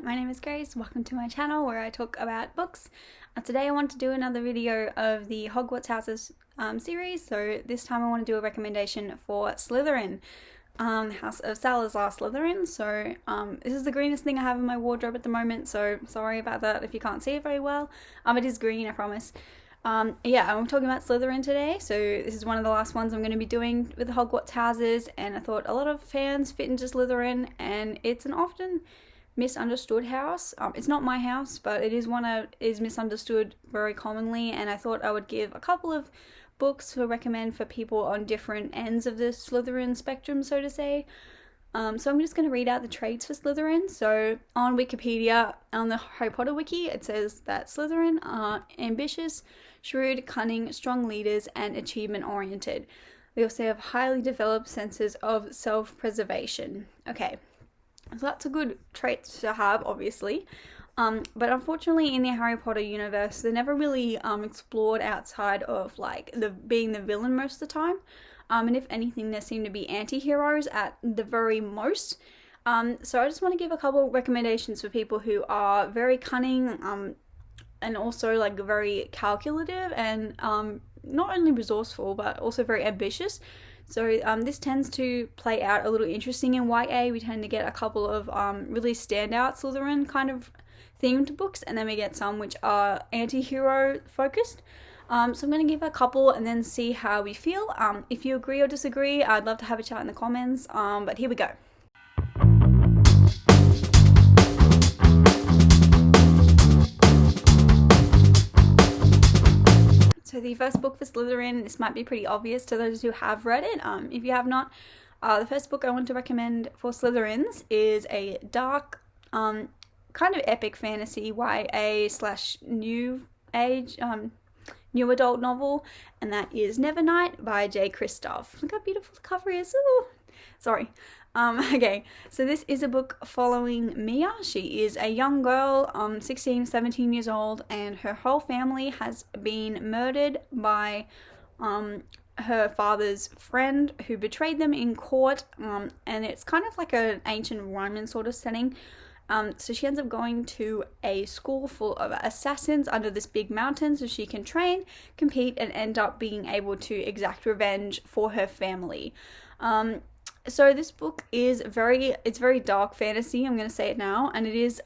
my name is Grace. Welcome to my channel where I talk about books. Today I want to do another video of the Hogwarts Houses series. So this time I want to do a recommendation for Slytherin, House of Salazar Slytherin. So this is the greenest thing I have in my wardrobe at the moment, so sorry about that if you can't see it very well. It is green, I promise. Yeah, I'm talking about Slytherin today, so this is one of the last ones I'm going to be doing with the Hogwarts houses, and I thought a lot of fans fit into Slytherin, and it's an often misunderstood house. It's not my house, but it is one that is misunderstood very commonly, and I thought I would give a couple of books to recommend for people on different ends of the Slytherin spectrum, so to say. So I'm just going to read out the traits for Slytherin. So on Wikipedia, on the Harry Potter wiki, it says that Slytherin are ambitious, shrewd, cunning, strong leaders, and achievement-oriented. They also have highly developed senses of self-preservation. Okay, so that's a good trait to have, obviously. But unfortunately in the Harry Potter universe, they're never really explored outside of like being the villain most of the time. And if anything, there seem to be anti-heroes at the very most. So I just want to give a couple recommendations for people who are very cunning, and also like very calculative, and not only resourceful but also very ambitious. So this tends to play out a little interesting in YA. We tend to get a couple of really standout Slytherin kind of themed books, and then we get some which are anti-hero focused. So I'm going to give a couple and then see how we feel. If you agree or disagree, I'd love to have a chat in the comments, but here we go. So the first book for Slytherin, this might be pretty obvious to those who have read it. If you have not, the first book I want to recommend for Slytherins is a dark, kind of epic fantasy YA / new age, new adult novel, and that is Nevernight by J. Kristoff. Look how beautiful the cover is. Ooh. Sorry. Okay, so this is a book following Mia. She is a young girl, 16, 17 years old, and her whole family has been murdered by her father's friend who betrayed them in court, and it's kind of like an ancient Roman sort of setting. So she ends up going to a school full of assassins under this big mountain so she can train, compete, and end up being able to exact revenge for her family. So this book is it's very dark fantasy, I'm going to say it now, and it is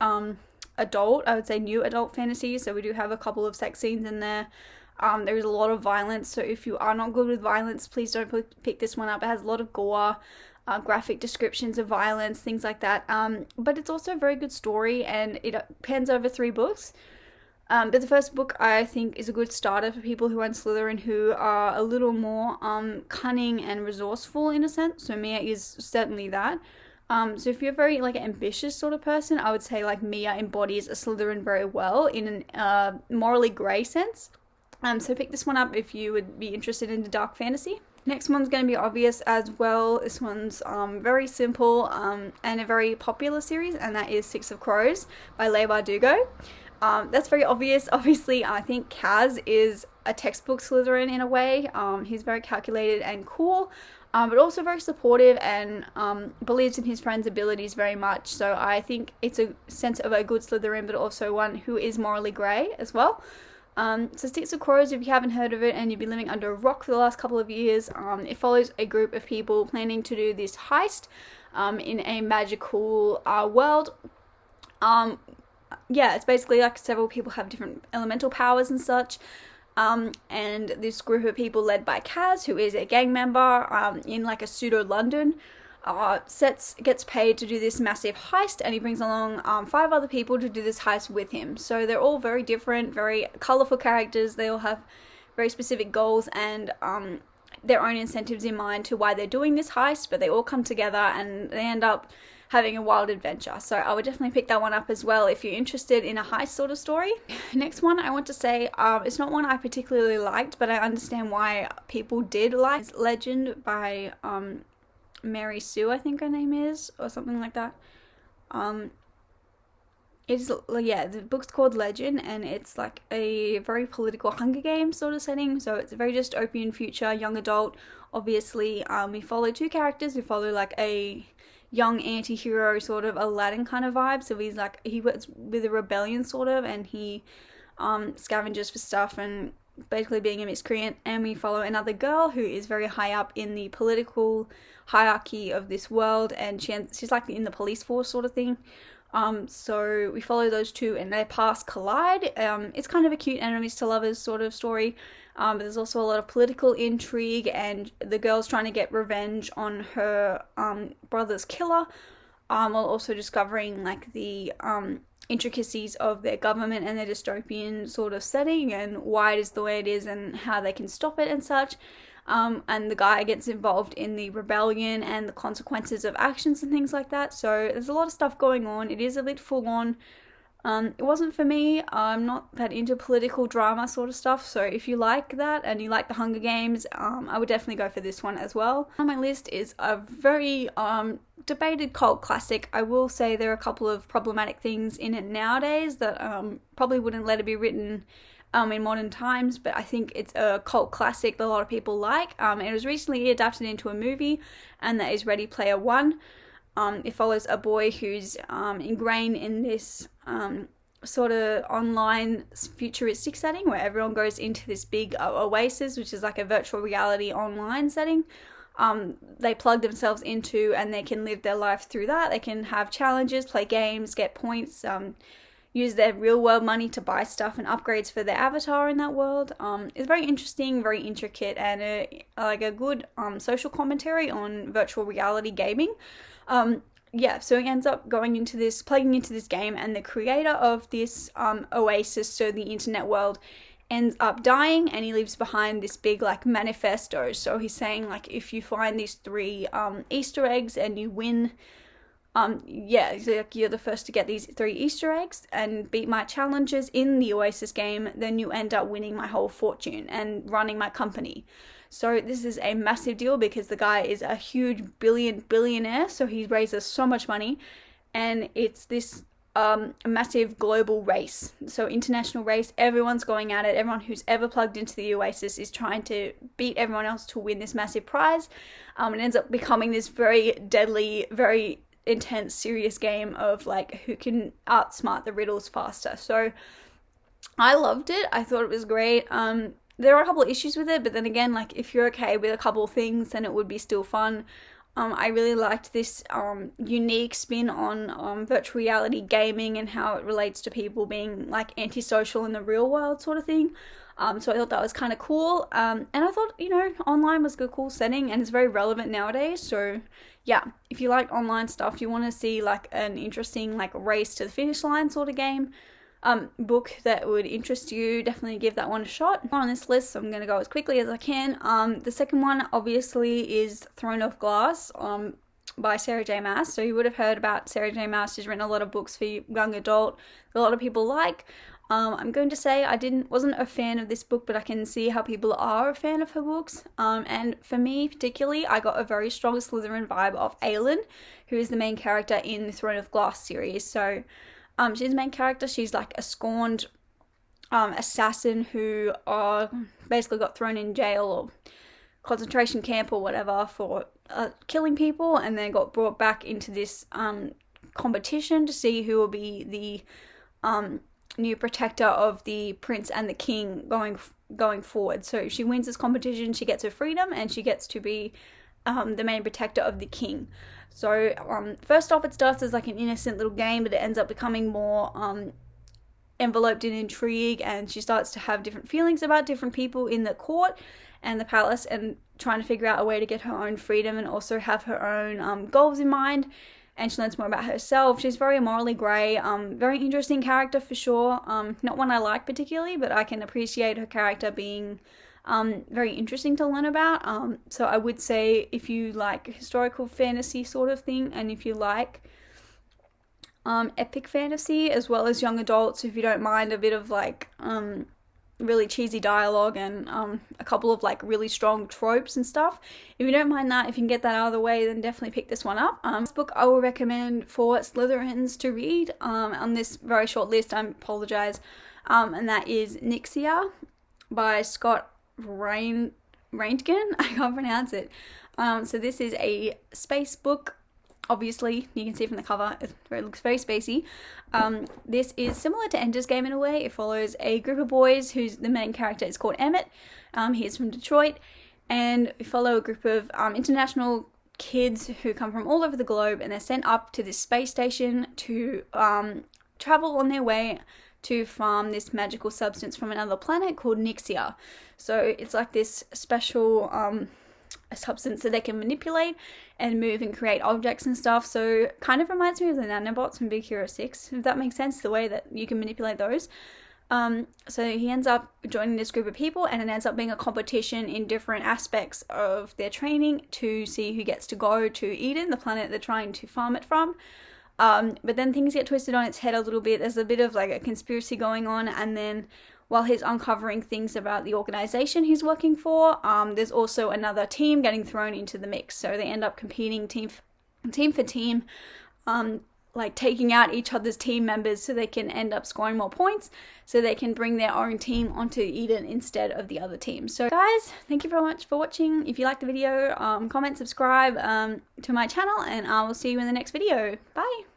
adult, I would say new adult fantasy, so we do have a couple of sex scenes in there. There is a lot of violence, so if you are not good with violence, please don't pick this one up. It has a lot of gore, graphic descriptions of violence, things like that, but it's also a very good story, and it pans over 3 books. But the first book I think is a good starter for people who are in Slytherin who are a little more cunning and resourceful in a sense. So Mia is certainly that. So if you're a very like ambitious sort of person, I would say like Mia embodies a Slytherin very well in a morally grey sense. So pick this one up if you would be interested in the dark fantasy. Next one's going to be obvious as well. This one's very simple and a very popular series, and that is Six of Crows by Leigh Bardugo. That's very obvious. Obviously, I think Kaz is a textbook Slytherin in a way. He's very calculated and cool, but also very supportive and believes in his friend's abilities very much. So I think it's a sense of a good Slytherin, but also one who is morally grey as well. So Six of Crows, if you haven't heard of it and you've been living under a rock for the last couple of years, it follows a group of people planning to do this heist in a magical world. Yeah, it's basically like several people have different elemental powers and such, and this group of people led by Kaz, who is a gang member in like a pseudo London, gets paid to do this massive heist, and he brings along 5 other people to do this heist with him. So they're all very different, very colourful characters. They all have very specific goals and their own incentives in mind to why they're doing this heist, but they all come together and they end up having a wild adventure. So I would definitely pick that one up as well if you're interested in a heist sort of story. Next one I want to say, it's not one I particularly liked, but I understand why people did like. It's Legend by Mary Sue, I think her name is, or something like that. It's, yeah, the book's called Legend, and it's like a very political Hunger Games sort of setting, so it's a very dystopian future, young adult. Obviously, we follow 2 characters. We follow like a young anti-hero sort of Aladdin kind of vibe. So he's like, he works with a rebellion sort of, and he scavenges for stuff and basically being a miscreant. And we follow another girl who is very high up in the political hierarchy of this world, and she's like in the police force sort of thing. So we follow those two and their paths collide. It's kind of a cute enemies to lovers sort of story, but there's also a lot of political intrigue, and the girl's trying to get revenge on her brother's killer, while also discovering like the intricacies of their government and their dystopian sort of setting, and why it is the way it is and how they can stop it and such. And the guy gets involved in the rebellion and the consequences of actions and things like that. So there's a lot of stuff going on. It is a bit full on. It wasn't for me. I'm not that into political drama sort of stuff. So if you like that and you like the Hunger Games, I would definitely go for this one as well. On my list is a very debated cult classic. I will say there are a couple of problematic things in it nowadays that probably wouldn't let it be written in modern times, but I think it's a cult classic that a lot of people like. It was recently adapted into a movie, and that is Ready Player One. It follows a boy who's ingrained in this sort of online futuristic setting where everyone goes into this big oasis, which is like a virtual reality online setting. They plug themselves into, and they can live their life through that. They can have challenges, play games, get points, use their real world money to buy stuff and upgrades for their avatar in that world. It's very interesting, very intricate, and a good social commentary on virtual reality gaming. So he ends up plugging into this game, and the creator of this oasis, so the internet world, ends up dying, and he leaves behind this big like manifesto. So he's saying like, if you find these 3 Easter eggs and you win, you're the first to get these 3 Easter eggs and beat my challenges in the Oasis game, then you end up winning my whole fortune and running my company. So this is a massive deal because the guy is a huge billionaire, so he raises so much money, and it's this massive global race. So international race, everyone's going at it. Everyone who's ever plugged into the Oasis is trying to beat everyone else to win this massive prize. It ends up becoming this very deadly, very intense, serious game of like who can outsmart the riddles faster. So I loved it. I thought it was great. There are a couple of issues with it, but then again, like if you're okay with a couple of things, then it would be still fun. I really liked this unique spin on virtual reality gaming and how it relates to people being like antisocial in the real world sort of thing. So I thought that was kind of cool. And I thought, online was a cool setting, and it's very relevant nowadays. So yeah, if you like online stuff, you want to see like an interesting like race to the finish line sort of game, book that would interest you, definitely give that one a shot. On this list, so I'm going to go as quickly as I can. The second one obviously is Throne of Glass by Sarah J Maas. So you would have heard about Sarah J Maas. She's written a lot of books for young adult that a lot of people like. I'm going to say I wasn't a fan of this book, but I can see how people are a fan of her books. And for me particularly, I got a very strong Slytherin vibe of Aelin, who is the main character in the Throne of Glass series. So she's the main character. She's like a scorned assassin who basically got thrown in jail or concentration camp or whatever for killing people, and then got brought back into this competition to see who will be the new protector of the prince and the king going forward. So if she wins this competition, she gets her freedom, and she gets to be the main protector of the king. So first off, it starts as like an innocent little game, but it ends up becoming more enveloped in intrigue, and she starts to have different feelings about different people in the court and the palace, and trying to figure out a way to get her own freedom and also have her own goals in mind. And she learns more about herself. She's very morally grey, very interesting character for sure. Not one I like particularly, but I can appreciate her character being very interesting to learn about. So I would say if you like historical fantasy sort of thing, and if you like epic fantasy as well as young adults, if you don't mind a bit of like really cheesy dialogue and a couple of like really strong tropes and stuff, if you don't mind that, if you can get that out of the way, then definitely pick this one up. This book I will recommend for Slytherins to read on this very short list, I apologize, and that is Nixia by Scott Reintigan. I can't pronounce it. So this is a space book obviously, you can see from the cover, it looks very spacey. This is similar to Ender's Game in a way. It follows a group of boys whose the main character is called Emmett. He is from Detroit, and we follow a group of international kids who come from all over the globe, and they're sent up to this space station to travel on their way to farm this magical substance from another planet called Nixia. So it's like this special a substance that they can manipulate and move and create objects and stuff. So kind of reminds me of the nanobots from Big Hero 6, if that makes sense, the way that you can manipulate those. So he ends up joining this group of people, and it ends up being a competition in different aspects of their training to see who gets to go to Eden, the planet they're trying to farm it from. But then things get twisted on its head a little bit. There's a bit of like a conspiracy going on, and then while he's uncovering things about the organization he's working for, there's also another team getting thrown into the mix. So they end up competing team for team, like taking out each other's team members so they can end up scoring more points, so they can bring their own team onto Eden instead of the other team. So guys, thank you very much for watching. If you liked the video, comment, subscribe to my channel, and I will see you in the next video. Bye!